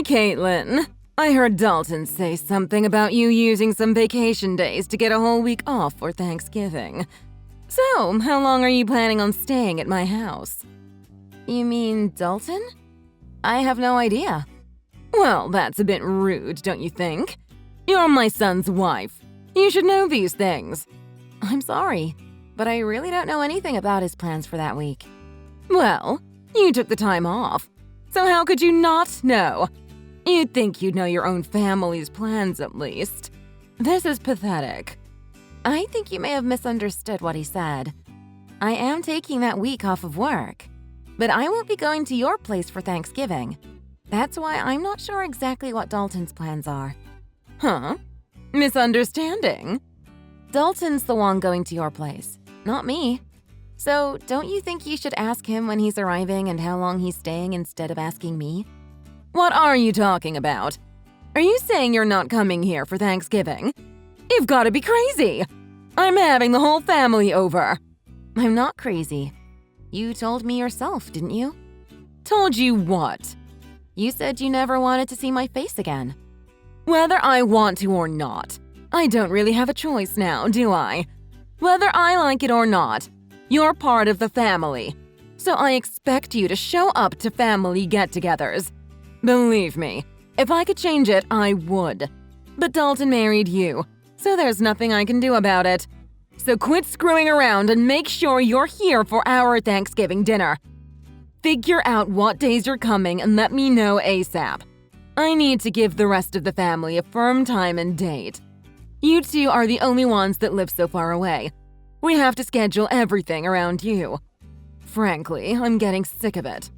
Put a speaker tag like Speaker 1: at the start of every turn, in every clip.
Speaker 1: Hi, Caitlin. I heard Dalton say something about you using some vacation days to get a whole week off for Thanksgiving. So, how long are you planning on staying at my house? You mean Dalton? I have no idea. Well, that's a bit rude, don't you think? You're my son's wife. You should know these things. I'm sorry, but I really don't know anything about his plans for that week. Well, you took the time off, so how could you not know? You'd think you'd know your own family's plans at least. This is pathetic. I think you may have misunderstood what he said. I am taking that week off of work, but I won't be going to your place for Thanksgiving. That's why I'm not sure exactly what Dalton's plans are. Huh? Misunderstanding? Dalton's the one going to your place, not me. So, don't you think you should ask him when he's arriving and how long he's staying instead of asking me? What are you talking about? Are you saying you're not coming here for Thanksgiving? You've got to be crazy! I'm having the whole family over. I'm not crazy. You told me yourself, didn't you? Told you what? You said you never wanted to see my face again. Whether I want to or not, I don't really have a choice now, do I? Whether I like it or not, you're part of the family. So I expect you to show up to family get-togethers. Believe me, if I could change it, I would. But Dalton married you, so there's nothing I can do about it. So quit screwing around and make sure you're here for our Thanksgiving dinner. Figure out what days you're coming and let me know ASAP. I need to give the rest of the family a firm time and date. You two are the only ones that live so far away. We have to schedule everything around you. Frankly, I'm getting sick of it.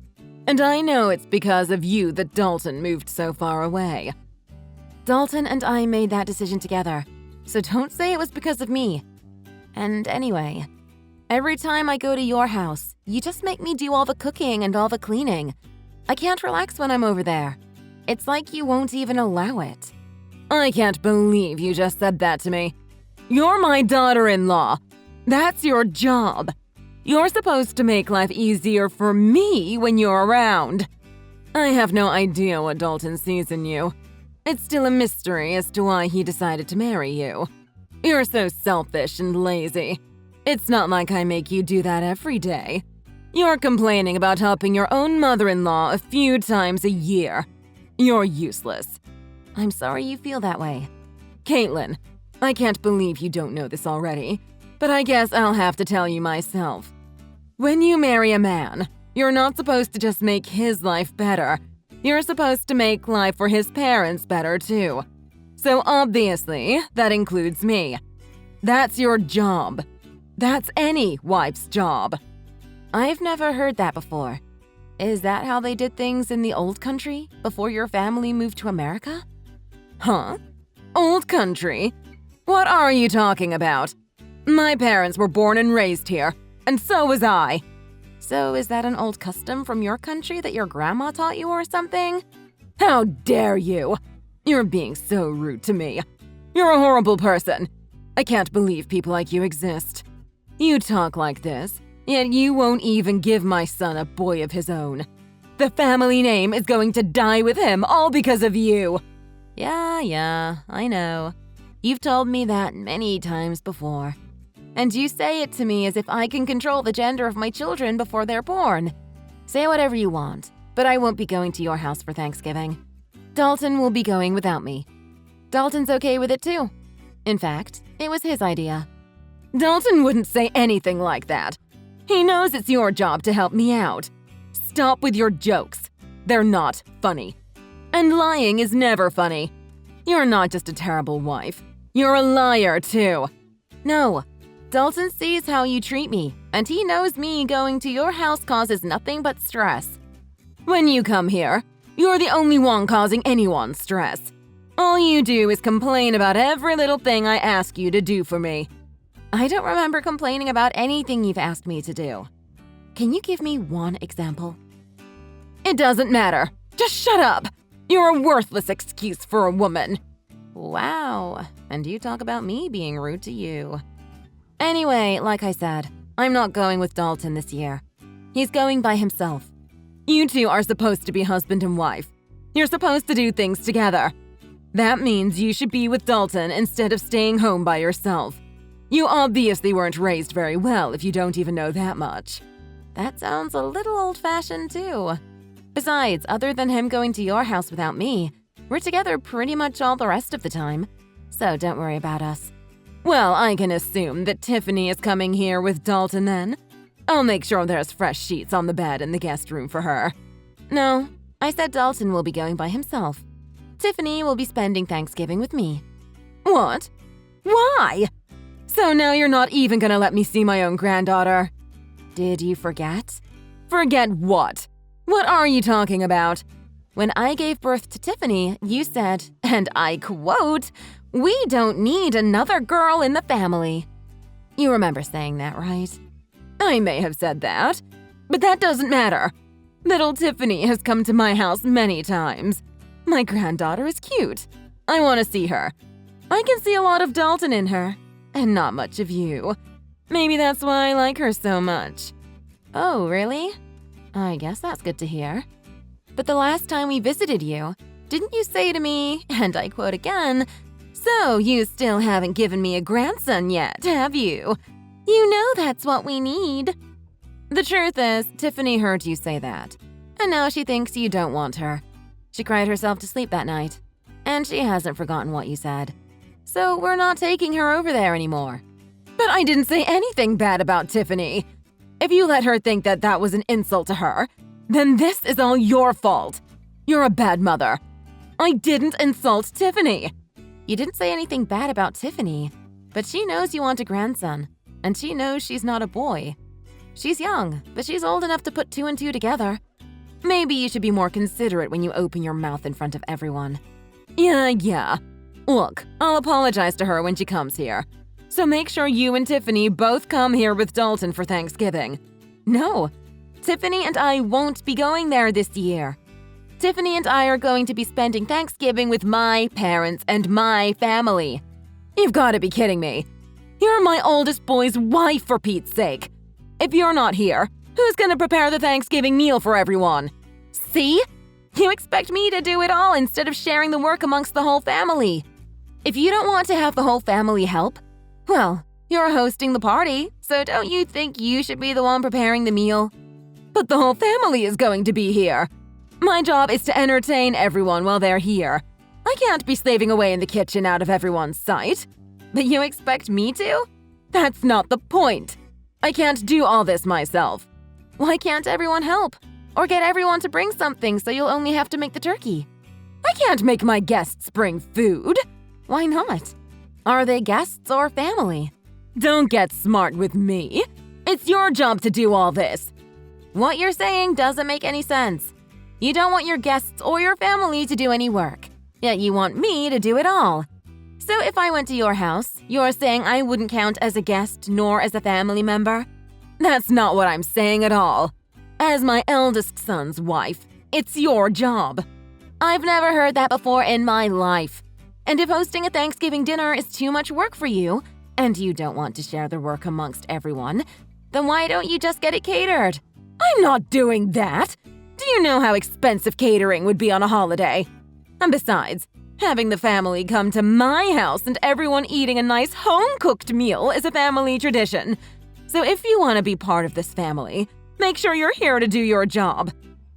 Speaker 1: And I know it's because of you that Dalton moved so far away. Dalton and I made that decision together, so don't say it was because of me. And anyway, every time I go to your house, you just make me do all the cooking and all the cleaning. I can't relax when I'm over there. It's like you won't even allow it. I can't believe you just said that to me. You're my daughter-in-law. That's your job. You're supposed to make life easier for me when you're around. I have no idea what Dalton sees in you. It's still a mystery as to why he decided to marry you. You're so selfish and lazy. It's not like I make you do that every day. You're complaining about helping your own mother-in-law a few times a year. You're useless. I'm sorry you feel that way. Caitlin, I can't believe you don't know this already, but I guess I'll have to tell you myself. When you marry a man, you're not supposed to just make his life better. You're supposed to make life for his parents better too. So obviously, that includes me. That's your job. That's any wife's job. I've never heard that before. Is that how they did things in the old country before your family moved to America? Huh? Old country? What are you talking about? My parents were born and raised here, and so was I. So is that an old custom from your country that your grandma taught you or something? How dare you! You're being so rude to me. You're a horrible person. I can't believe people like you exist. You talk like this, yet you won't even give my son a boy of his own. The family name is going to die with him all because of you. Yeah, I know. You've told me that many times before. And you say it to me as if I can control the gender of my children before they're born. Say whatever you want, but I won't be going to your house for Thanksgiving. Dalton will be going without me. Dalton's okay with it too. In fact, it was his idea. Dalton wouldn't say anything like that. He knows it's your job to help me out. Stop with your jokes. They're not funny. And lying is never funny. You're not just a terrible wife. You're a liar too. No, Dalton sees how you treat me, and he knows me going to your house causes nothing but stress. When you come here, you're the only one causing anyone stress. All you do is complain about every little thing I ask you to do for me. I don't remember complaining about anything you've asked me to do. Can you give me one example? It doesn't matter. Just shut up. You're a worthless excuse for a woman. Wow, and you talk about me being rude to you. Anyway, like I said, I'm not going with Dalton this year. He's going by himself. You two are supposed to be husband and wife. You're supposed to make life easier for me when you're around. So I expect you to figure out what days you're coming and let me know ASAP. I need to give the rest of the family a firm time and date. You two are the only ones that live so far away. You're supposed to do things together. That means you should be with Dalton instead of staying home by yourself. You obviously weren't raised very well if you don't even know that much. That sounds a little old-fashioned too. Besides, other than him going to your house without me, we're together pretty much all the rest of the time. So don't worry about us. Well, I can assume that Tiffany is coming here with Dalton then. I'll make sure there's fresh sheets on the bed in the guest room for her. No, I said Dalton will be going by himself. Tiffany will be spending Thanksgiving with me. What? Why? So now you're not even gonna let me see my own granddaughter? Did you forget? Forget what? What are you talking about? When I gave birth to Tiffany, you said, and I quote, "We don't need another girl in the family." You remember saying that, right? I may have said that, but that doesn't matter. Little Tiffany has come to my house many times. My granddaughter is cute. I want to see her. I can see a lot of Dalton in her, and not much of you. Maybe that's why I like her so much. Oh, really? I guess that's good to hear. But the last time we visited you, didn't you say to me, and I quote again, "So you still haven't given me a grandson yet, have you? You know that's what we need." The truth is, Tiffany heard you say that, and now she thinks you don't want her. She cried herself to sleep that night, and she hasn't forgotten what you said. So we're not taking her over there anymore. But I didn't say anything bad about Tiffany. If you let her think that that was an insult to her, then this is all your fault. You're a bad mother. I didn't insult Tiffany. You didn't say anything bad about Tiffany, but she knows you want a grandson, and she knows she's not a boy. She's young, but she's old enough to put two and two together. Maybe you should be more considerate when you open your mouth in front of everyone. Yeah. Look, I'll apologize to her when she comes here. So make sure you and Tiffany both come here with Dalton for Thanksgiving. No, Tiffany and I won't be going there this year. Tiffany and I are going to be spending Thanksgiving with my parents and my family. You've got to be kidding me. You're my oldest boy's wife, for Pete's sake. If you're not here, who's gonna prepare the Thanksgiving meal for everyone? See? You expect me to do it all instead of sharing the work amongst the whole family. If you don't want to have the whole family help, well, you're hosting the party, so don't you think you should be the one preparing the meal? But the whole family is going to be here. My job is to entertain everyone while they're here. I can't be slaving away in the kitchen out of everyone's sight. But you expect me to? That's not the point. I can't do all this myself. Why can't everyone help? Or get everyone to bring something so you'll only have to make the turkey? I can't make my guests bring food. Why not? Are they guests or family? Don't get smart with me. It's your job to do all this. What you're saying doesn't make any sense. You don't want your guests or your family to do any work, yet you want me to do it all. So if I went to your house, you're saying I wouldn't count as a guest nor as a family member? That's not what I'm saying at all. As my eldest son's wife, it's your job. I've never heard that before in my life. And if hosting a Thanksgiving dinner is too much work for you, and you don't want to share the work amongst everyone, then why don't you just get it catered? I'm not doing that. Do you know how expensive catering would be on a holiday? And besides, having the family come to my house and everyone eating a nice home-cooked meal is a family tradition. So if you want to be part of this family, make sure you're here to do your job.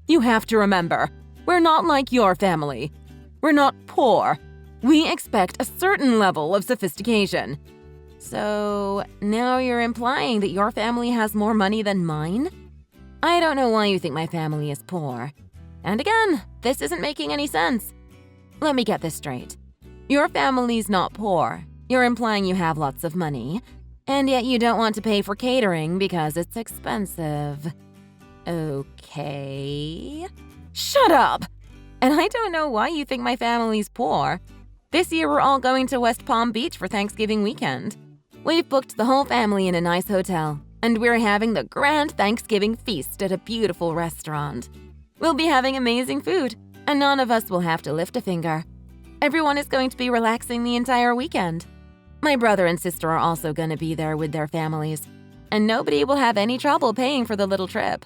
Speaker 1: You have to remember, we're not like your family. We're not poor. We expect a certain level of sophistication. So now you're implying that your family has more money than mine? I don't know why you think my family is poor. And again, this isn't making any sense. Let me get this straight. Your family's not poor. You're implying you have lots of money, and yet you don't want to pay for catering because it's expensive. Okay. Shut up! And I don't know why you think my family's poor. This year we're all going to West Palm Beach for Thanksgiving weekend. We've booked the whole family in a nice hotel, and we're having the grand Thanksgiving feast at a beautiful restaurant. We'll be having amazing food, and none of us will have to lift a finger. Everyone is going to be relaxing the entire weekend. My brother and sister are also going to be there with their families, and nobody will have any trouble paying for the little trip.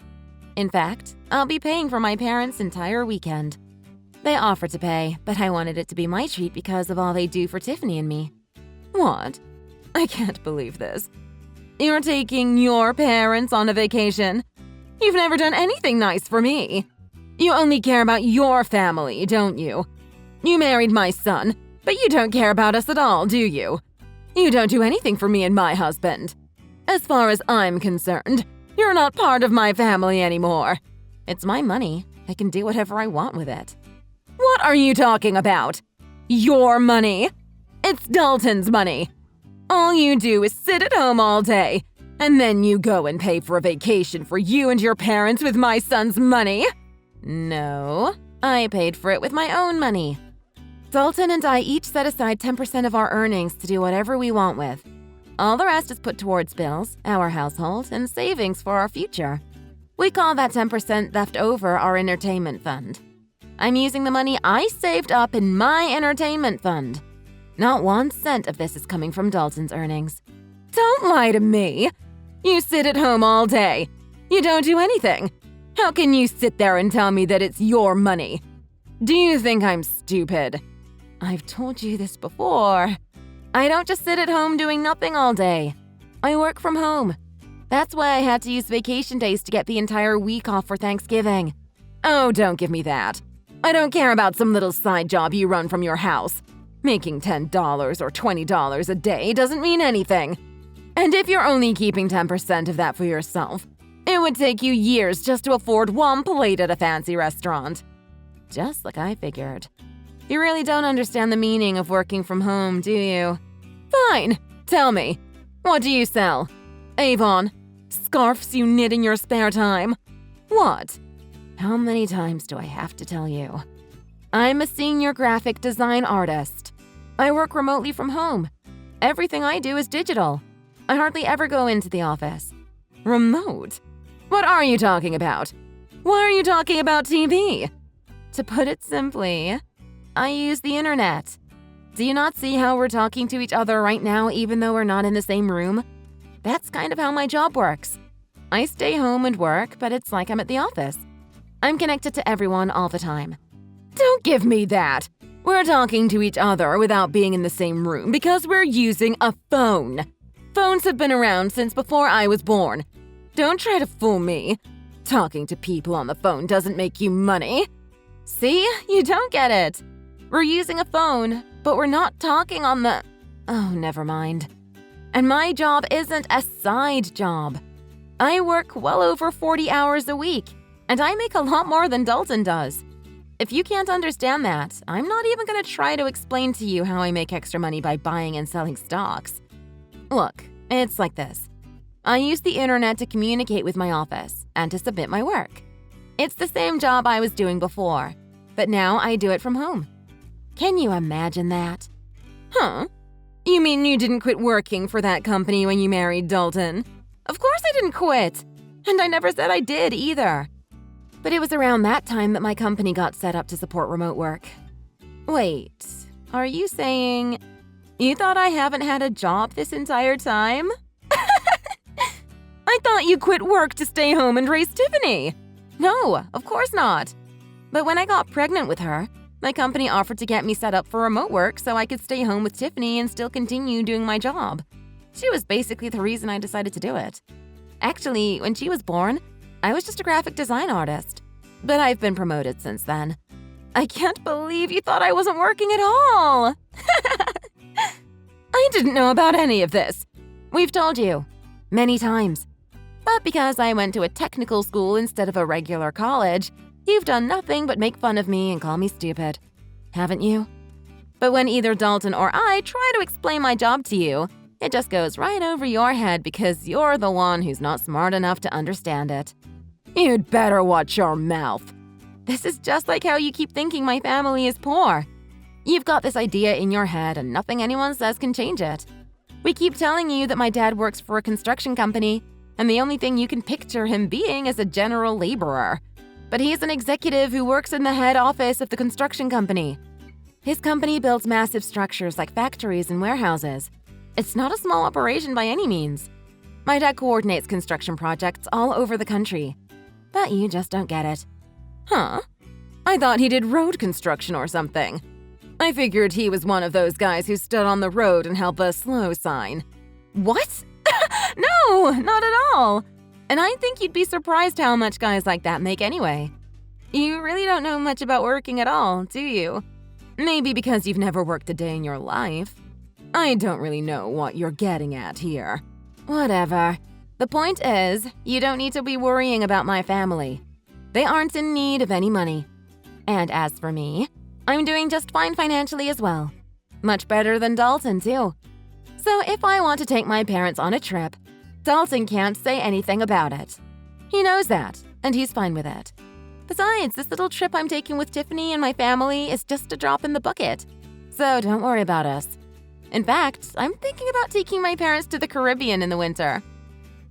Speaker 1: In fact, I'll be paying for my parents' entire weekend. They offered to pay, but I wanted it to be my treat because of all they do for Tiffany and me. What? I can't believe this. You're taking your parents on a vacation? You've never done anything nice for me. You only care about your family, don't you? You married my son, but you don't care about us at all, do you? You don't do anything for me and my husband. As far as I'm concerned, you're not part of my family anymore. It's my money. I can do whatever I want with it. What are you talking about? Your money? It's Dalton's money. All you do is sit at home all day, and then you go and pay for a vacation for you and your parents with my son's money? No, I paid for it with my own money. Dalton and I each set aside 10% of our earnings to do whatever we want with. All the rest is put towards bills, our household, and savings for our future. We call that 10% left over our entertainment fund. I'm using the money I saved up in my entertainment fund. Not 1 cent of this is coming from Dalton's earnings. Don't lie to me. You sit at home all day. You don't do anything. How can you sit there and tell me that it's your money? Do you think I'm stupid? I've told you this before. I don't just sit at home doing nothing all day. I work from home. That's why I had to use vacation days to get the entire week off for Thanksgiving. Oh, don't give me that. I don't care about some little side job you run from your house. Making $10 or $20 a day doesn't mean anything. And if you're only keeping 10% of that for yourself, it would take you years just to afford 1 plate at a fancy restaurant. Just like I figured. You really don't understand the meaning of working from home, do you? Fine, tell me. What do you sell? Avon? Scarves you knit in your spare time? What? How many times do I have to tell you? I'm a senior graphic design artist. I work remotely from home. Everything I do is digital. I hardly ever go into the office. Remote? What are you talking about? Why are you talking about TV? To put it simply, I use the internet. Do you not see how we're talking to each other right now even though we're not in the same room? That's kind of how my job works. I stay home and work, but it's like I'm at the office. I'm connected to everyone all the time. Don't give me that. We're talking to each other without being in the same room because we're using a phone. Phones have been around since before I was born. Don't try to fool me. Talking to people on the phone doesn't make you money. See? You don't get it. We're using a phone, but we're not talking on the… Oh, never mind. And my job isn't a side job. I work well over 40 hours a week, and I make a lot more than Dalton does. If you can't understand that, I'm not even going to try to explain to you how I make extra money by buying and selling stocks. Look, it's like this. I use the internet to communicate with my office and to submit my work. It's the same job I was doing before, but now I do it from home. Can you imagine that? Huh? You mean you didn't quit working for that company when you married Dalton? Of course I didn't quit, and I never said I did either. But it was around that time that my company got set up to support remote work. Wait, are you saying you thought I haven't had a job this entire time? I thought you quit work to stay home and raise Tiffany. No, of course not. But when I got pregnant with her, my company offered to get me set up for remote work so I could stay home with Tiffany and still continue doing my job. She was basically the reason I decided to do it. Actually, when she was born, I was just a graphic design artist. But I've been promoted since then. I can't believe you thought I wasn't working at all! I didn't know about any of this. We've told you. Many times. But because I went to a technical school instead of a regular college, you've done nothing but make fun of me and call me stupid. Haven't you? But when either Dalton or I try to explain my job to you, it just goes right over your head because you're the one who's not smart enough to understand it. You'd better watch your mouth. This is just like how you keep thinking my family is poor. You've got this idea in your head and nothing anyone says can change it. We keep telling you that my dad works for a construction company, and the only thing you can picture him being is a general laborer. But he's an executive who works in the head office of the construction company. His company builds massive structures like factories and warehouses. It's not a small operation by any means. My dad coordinates construction projects all over the country. But you just don't get it. Huh? I thought he did road construction or something. I figured he was one of those guys who stood on the road and held the slow sign. What? No, not at all. And I think you'd be surprised how much guys like that make anyway. You really don't know much about working at all, do you? Maybe because you've never worked a day in your life. I don't really know what you're getting at here. Whatever. The point is, you don't need to be worrying about my family. They aren't in need of any money. And as for me, I'm doing just fine financially as well. Much better than Dalton, too. So if I want to take my parents on a trip, Dalton can't say anything about it. He knows that, and he's fine with it. Besides, this little trip I'm taking with Tiffany and my family is just a drop in the bucket. So don't worry about us. In fact, I'm thinking about taking my parents to the Caribbean in the winter.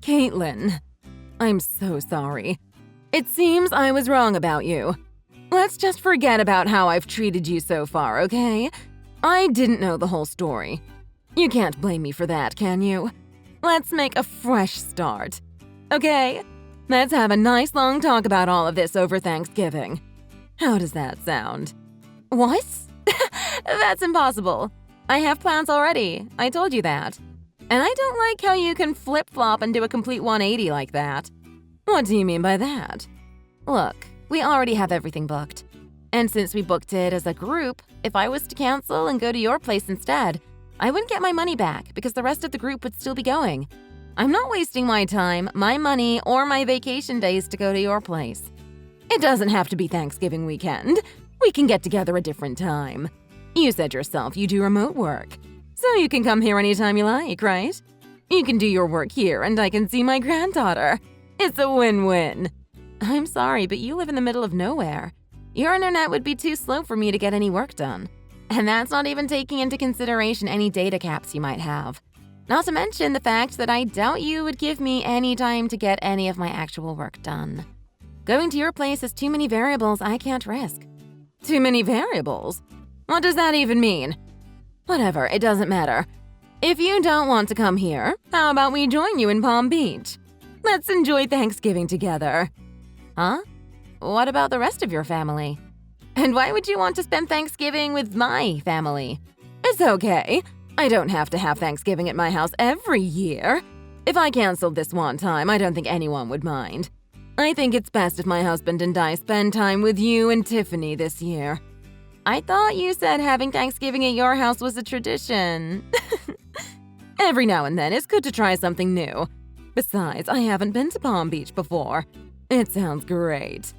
Speaker 1: Caitlin, I'm so sorry. It seems I was wrong about you. Let's just forget about how I've treated you so far, okay? I didn't know the whole story. You can't blame me for that, can you? Let's make a fresh start. Okay? Let's have a nice long talk about all of this over Thanksgiving. How does that sound? What? That's impossible. I have plans already. I told you that. And I don't like how you can flip-flop and do a complete 180 like that. What do you mean by that? Look, we already have everything booked. And since we booked it as a group, if I was to cancel and go to your place instead, I wouldn't get my money back because the rest of the group would still be going. I'm not wasting my time, my money, or my vacation days to go to your place. It doesn't have to be Thanksgiving weekend. We can get together a different time. You said yourself you do remote work, so you can come here anytime you like, right? You can do your work here and I can see my granddaughter. It's a win-win. I'm sorry, but you live in the middle of nowhere. Your internet would be too slow for me to get any work done. And that's not even taking into consideration any data caps you might have. Not to mention the fact that I doubt you would give me any time to get any of my actual work done. Going to your place has too many variables I can't risk. Too many variables? What does that even mean? Whatever, it doesn't matter. If you don't want to come here, how about we join you in Palm Beach? Let's enjoy Thanksgiving together. Huh? What about the rest of your family? And why would you want to spend Thanksgiving with my family? It's okay. I don't have to have Thanksgiving at my house every year. If I canceled this one time, I don't think anyone would mind. I think it's best if my husband and I spend time with you and Tiffany this year. I thought you said having Thanksgiving at your house was a tradition. Every now and then, it's good to try something new. Besides, I haven't been to Palm Beach before. It sounds great.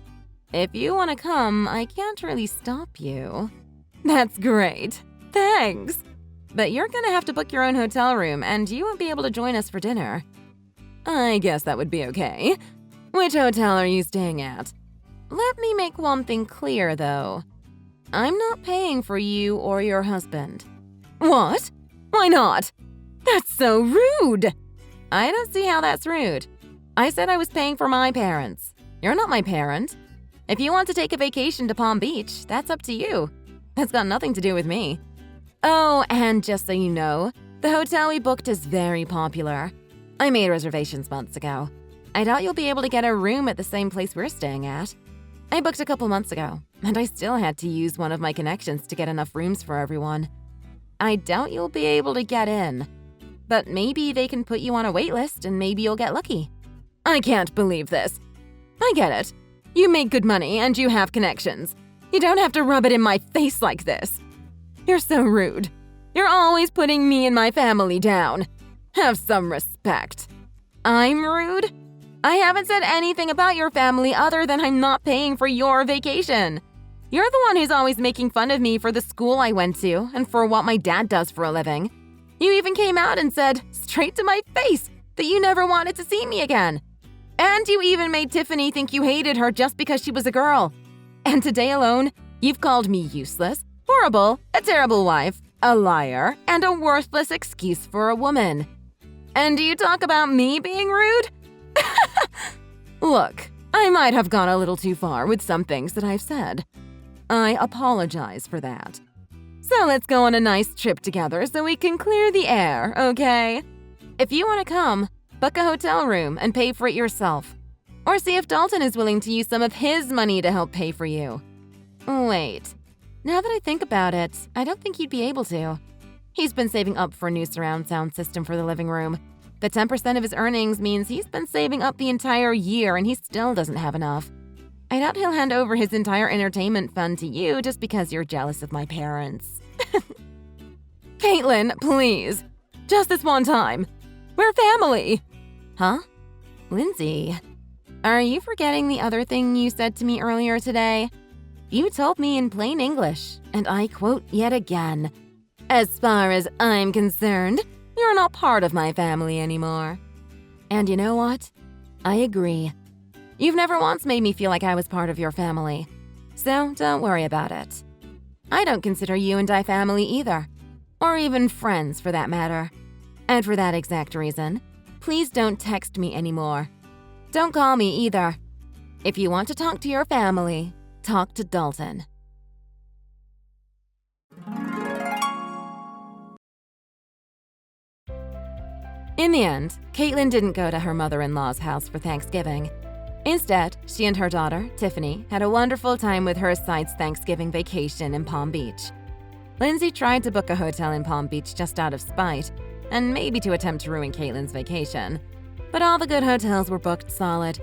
Speaker 1: If you want to come, I can't really stop you. That's great. Thanks. But you're gonna have to book your own hotel room, and you won't be able to join us for dinner. I guess that would be okay. Which hotel are you staying at? Let me make one thing clear, though. I'm not paying for you or your husband. What? Why not? That's so rude! I don't see how that's rude. I said I was paying for my parents. You're not my parent. If you want to take a vacation to Palm Beach, that's up to you. That's got nothing to do with me. Oh, and just so you know, the hotel we booked is very popular. I made reservations months ago. I doubt you'll be able to get a room at the same place we're staying at. I booked a couple months ago, and I still had to use one of my connections to get enough rooms for everyone. I doubt you'll be able to get in. But maybe they can put you on a wait list and maybe you'll get lucky. I can't believe this. I get it. You make good money and you have connections. You don't have to rub it in my face like this. You're so rude. You're always putting me and my family down. Have some respect. I'm rude? I haven't said anything about your family other than I'm not paying for your vacation. You're the one who's always making fun of me for the school I went to and for what my dad does for a living. You even came out and said, straight to my face, that you never wanted to see me again. And you even made Tiffany think you hated her just because she was a girl. And today alone, you've called me useless, horrible, a terrible wife, a liar, and a worthless excuse for a woman. And do you talk about me being rude? Look, I might have gone a little too far with some things that I've said. I apologize for that. So let's go on a nice trip together so we can clear the air, okay? If you want to come, book a hotel room and pay for it yourself. Or see if Dalton is willing to use some of his money to help pay for you. Wait. Now that I think about it, I don't think he'd be able to. He's been saving up for a new surround sound system for the living room. The 10% of his earnings means he's been saving up the entire year and he still doesn't have enough. I doubt he'll hand over his entire entertainment fund to you just because you're jealous of my parents. Caitlin, please. Just this one time. We're family. Huh? Lindsay, are you forgetting the other thing you said to me earlier today? You told me in plain English, and I quote yet again, "As far as I'm concerned, you're not part of my family anymore." And you know what? I agree. You've never once made me feel like I was part of your family. So don't worry about it. I don't consider you and I family either. Or even friends, for that matter. And for that exact reason, please don't text me anymore. Don't call me either. If you want to talk to your family, talk to Dalton. In the end, Caitlin didn't go to her mother-in-law's house for Thanksgiving. Instead, she and her daughter, Tiffany, had a wonderful time with her side's Thanksgiving vacation in Palm Beach. Lindsay tried to book a hotel in Palm Beach just out of spite, and maybe to attempt to ruin Caitlin's vacation. But all the good hotels were booked solid.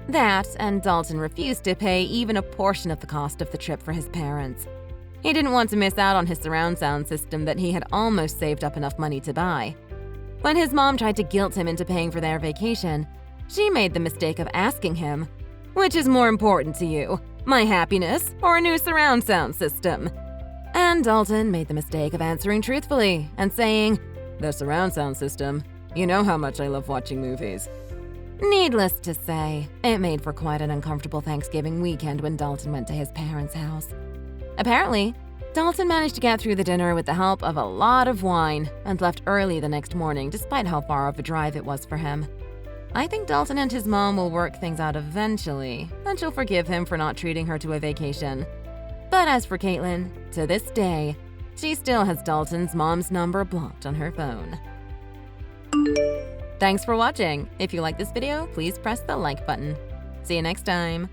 Speaker 1: That, and Dalton refused to pay even a portion of the cost of the trip for his parents. He didn't want to miss out on his surround sound system that he had almost saved up enough money to buy. When his mom tried to guilt him into paying for their vacation, she made the mistake of asking him, "Which is more important to you, my happiness or a new surround sound system?" And Dalton made the mistake of answering truthfully and saying, "The surround sound system. You know how much I love watching movies." Needless to say, it made for quite an uncomfortable Thanksgiving weekend when Dalton went to his parents' house. Apparently, Dalton managed to get through the dinner with the help of a lot of wine and left early the next morning despite how far of a drive it was for him. I think Dalton and his mom will work things out eventually, and she'll forgive him for not treating her to a vacation. But as for Caitlin, to this day, she still has Dalton's mom's number blocked on her phone. Thanks for watching. If you like this video, please press the like button. See you next time.